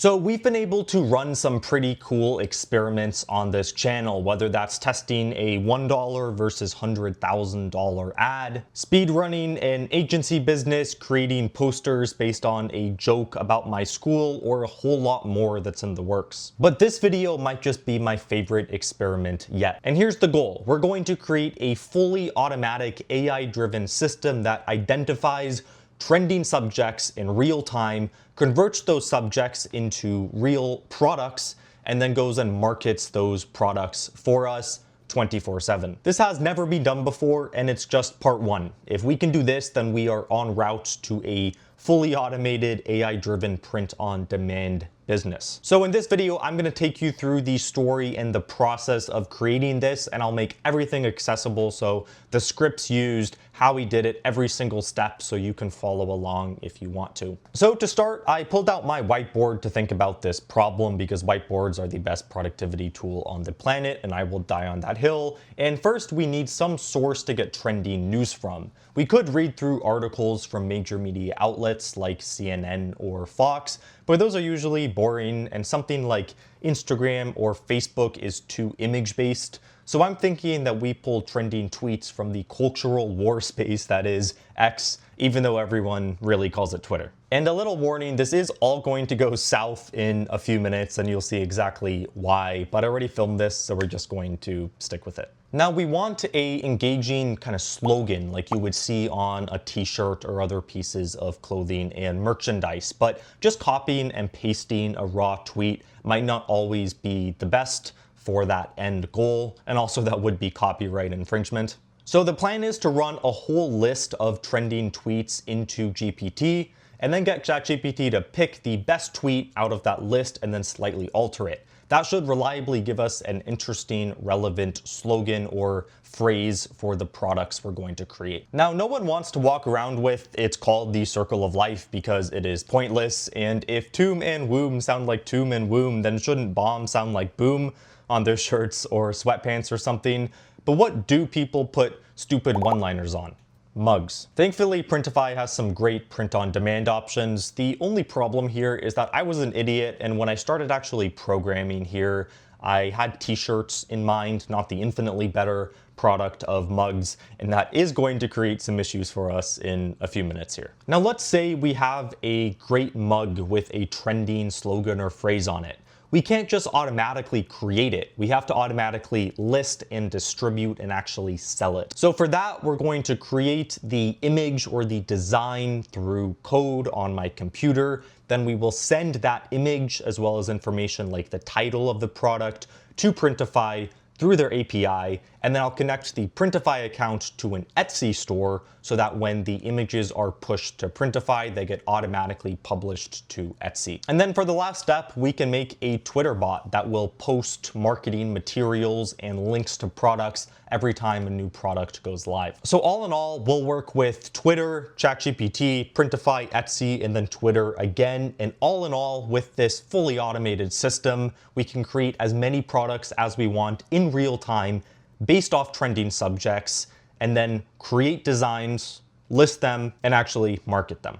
So we've been able to run some pretty cool experiments on this channel, whether that's testing a $1 versus $100,000 ad, speed running an agency business, creating posters based on a joke about my school, or a whole lot more that's in the works. But this video might just be my favorite experiment yet. And here's the goal. We're going to create a fully automatic AI-driven system that identifies trending subjects in real time, converts those subjects into real products, and then goes and markets those products for us 24/7. This has never been done before, and it's just part one. If we can do this, then we are en route to a fully automated AI-driven print-on-demand business. So in this video, I'm going to take you through the story and the process of creating this, and I'll make everything accessible, so the scripts used, how we did it, every single step, so you can follow along if you want to. So to start, I pulled out my whiteboard to think about this problem because whiteboards are the best productivity tool on the planet, and I will die on that hill. And first, we need some source to get trending news from. We could read through articles from major media outlets like CNN or Fox, but those are usually boring, and something like Instagram or Facebook is too image-based. So I'm thinking that we pull trending tweets from the cultural war space that is X, even though everyone really calls it Twitter. And a little warning, this is all going to go south in a few minutes, and you'll see exactly why, but I already filmed this, so we're just going to stick with it. Now we want a engaging kind of slogan like you would see on a t-shirt or other pieces of clothing and merchandise, but just copying and pasting a raw tweet might not always be the best for that end goal, and also that would be copyright infringement. So the plan is to run a whole list of trending tweets into GPT, and then get ChatGPT to pick the best tweet out of that list and then slightly alter it. That should reliably give us an interesting, relevant slogan or phrase for the products we're going to create. Now, no one wants to walk around with "it's called the circle of life" because it is pointless, and if tomb and womb sound like tomb and womb, then shouldn't bomb sound like boom on their shirts or sweatpants or something? But what do people put stupid one-liners on? Mugs. Thankfully, Printify has some great print-on-demand options. The only problem here is that I was an idiot, and when I started actually programming here, I had t-shirts in mind, not the infinitely better product of mugs, and that is going to create some issues for us in a few minutes here. Now let's say we have a great mug with a trending slogan or phrase on it. We can't just automatically create it. We have to automatically list and distribute and actually sell it. So for that, we're going to create the image or the design through code on my computer. Then we will send that image as well as information like the title of the product to Printify through their API, and then I'll connect the Printify account to an Etsy store so that when the images are pushed to Printify, they get automatically published to Etsy. And then for the last step, we can make a Twitter bot that will post marketing materials and links to products every time a new product goes live. So all in all, we'll work with Twitter, ChatGPT, Printify, Etsy, and then Twitter again. And all in all, with this fully automated system, we can create as many products as we want in real time based off trending subjects, and then create designs, list them, and actually market them.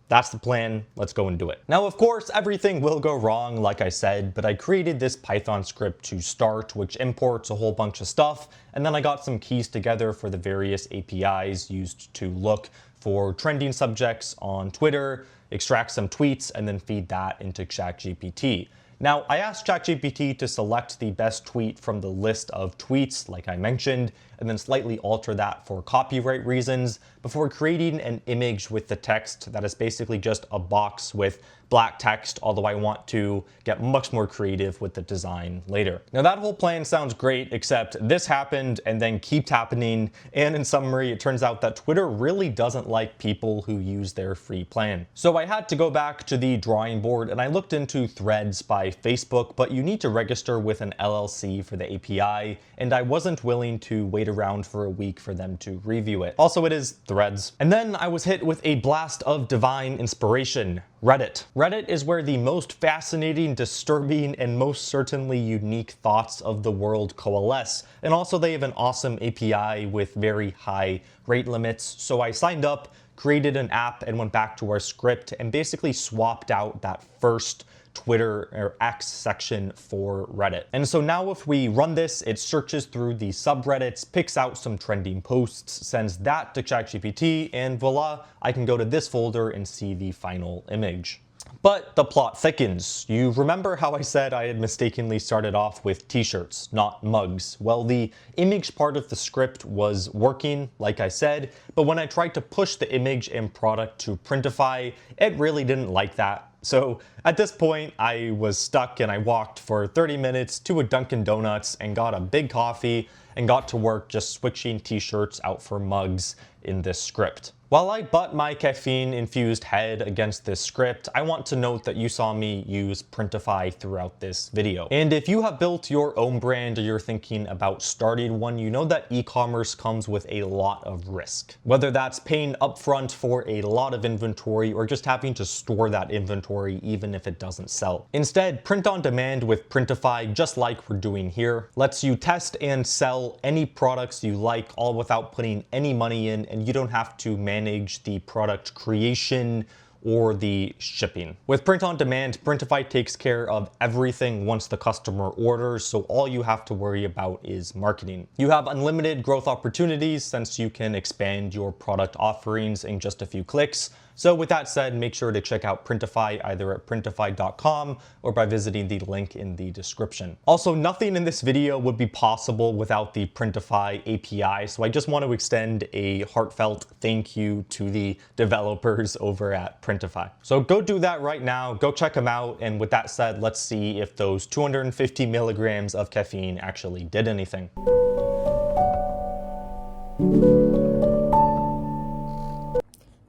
That's the plan. Let's go and do it. Now, of course, everything will go wrong, like I said, but I created this Python script to start, which imports a whole bunch of stuff, and then I got some keys together for the various APIs used to look for trending subjects on Twitter, extract some tweets, and then feed that into ChatGPT. Now, I asked ChatGPT to select the best tweet from the list of tweets, like I mentioned, and then slightly alter that for copyright reasons before creating an image with the text that is basically just a box with black text, although I want to get much more creative with the design later. Now that whole plan sounds great, except this happened and then keeps happening, and in summary, it turns out that Twitter really doesn't like people who use their free plan. So I had to go back to the drawing board and I looked into Threads by Facebook, but you need to register with an LLC for the API, and I wasn't willing to wait around for a week for them to review it. Also, it is Threads. And then I was hit with a blast of divine inspiration. Reddit. Reddit is where the most fascinating, disturbing, and most certainly unique thoughts of the world coalesce. And also they have an awesome API with very high rate limits. So I signed up, created an app, and went back to our script and basically swapped out that first Twitter or X section for Reddit. And so now if we run this, it searches through the subreddits, picks out some trending posts, sends that to ChatGPT, and voila, I can go to this folder and see the final image. But the plot thickens. You remember how I said I had mistakenly started off with t-shirts, not mugs? Well, the image part of the script was working, like I said, but when I tried to push the image and product to Printify, it really didn't like that. So at this point, I was stuck and I walked for 30 minutes to a Dunkin' Donuts and got a big coffee and got to work just switching t-shirts out for mugs in this script. While I butt my caffeine-infused head against this script, I want to note that you saw me use Printify throughout this video. And if you have built your own brand or you're thinking about starting one, you know that e-commerce comes with a lot of risk. Whether that's paying upfront for a lot of inventory or just having to store that inventory even if it doesn't sell. Instead, print on demand with Printify, just like we're doing here, lets you test and sell any products you like, all without putting any money in, and you don't have to manage the product creation or the shipping. With print on demand, Printify takes care of everything once the customer orders, so all you have to worry about is marketing. You have unlimited growth opportunities since you can expand your product offerings in just a few clicks. So with that said, make sure to check out Printify either at printify.com or by visiting the link in the description. Also, nothing in this video would be possible without the Printify API, so I just want to extend a heartfelt thank you to the developers over at Printify. So go do that right now, go check them out, and with that said, let's see if those 250 milligrams of caffeine actually did anything.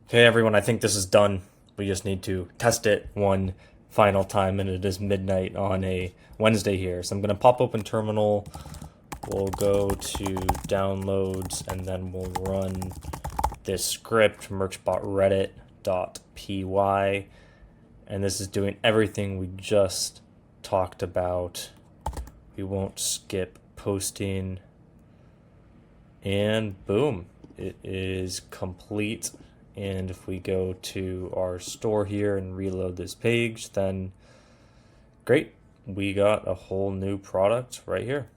Okay, everyone, I think this is done. We just need to test it one final time, and it is midnight on a Wednesday here. So I'm going to pop open terminal. We'll go to downloads, and then we'll run this script, merchbotreddit.py. And this is doing everything we just talked about. We won't skip posting. And boom, it is complete. And if we go to our store here and reload this page, then great, we got a whole new product right here.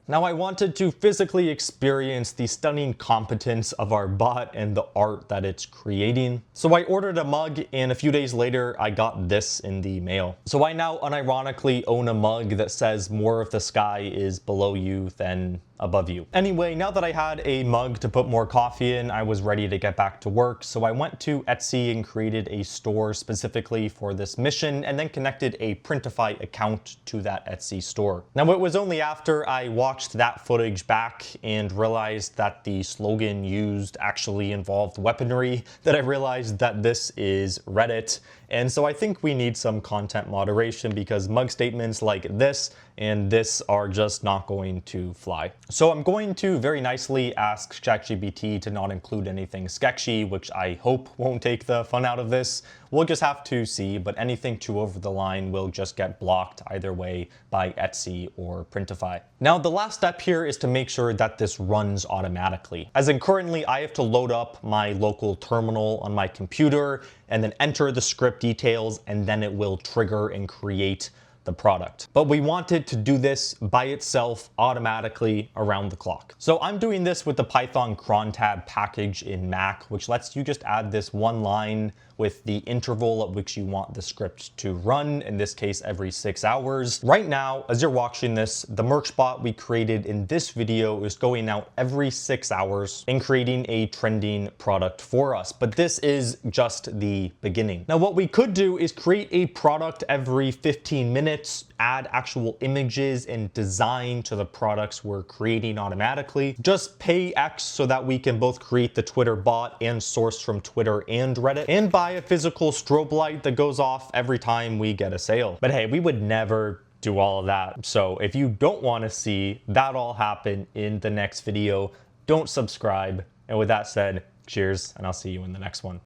Now I wanted to physically experience the stunning competence of our bot and the art that it's creating. So I ordered a mug, and a few days later I got this in the mail. So I now unironically own a mug that says more of the sky is below you than above you. Anyway, now that I had a mug to put more coffee in, I was ready to get back to work. So I went to Etsy and created a store specifically for this mission, and then connected a Printify account to that Etsy store. Now it was only after I watched that footage back and realized that the slogan used actually involved weaponry that I realized that this is Reddit. And so I think we need some content moderation because mug statements like this and this are just not going to fly. So I'm going to very nicely ask ChatGPT to not include anything sketchy, which I hope won't take the fun out of this. We'll just have to see, but anything too over the line will just get blocked either way by Etsy or Printify. Now the last step here is to make sure that this runs automatically. As in currently I have to load up my local terminal on my computer and then enter the script details, and then it will trigger and create the product. But we want it to do this by itself automatically around the clock. So I'm doing this with the Python cron tab package in Mac, which lets you just add this one line with the interval at which you want the script to run, in this case every 6 hours. Right now, as you're watching this, the merch bot we created in this video is going out every 6 hours and creating a trending product for us. But this is just the beginning. Now what we could do is create a product every 15 minutes, add actual images and design to the products we're creating automatically. Just pay X so that we can both create the Twitter bot and source from Twitter and Reddit, and buy a physical strobe light that goes off every time we get a sale. But hey, we would never do all of that. So if you don't want to see that all happen in the next video, don't subscribe. And with that said, cheers, and I'll see you in the next one.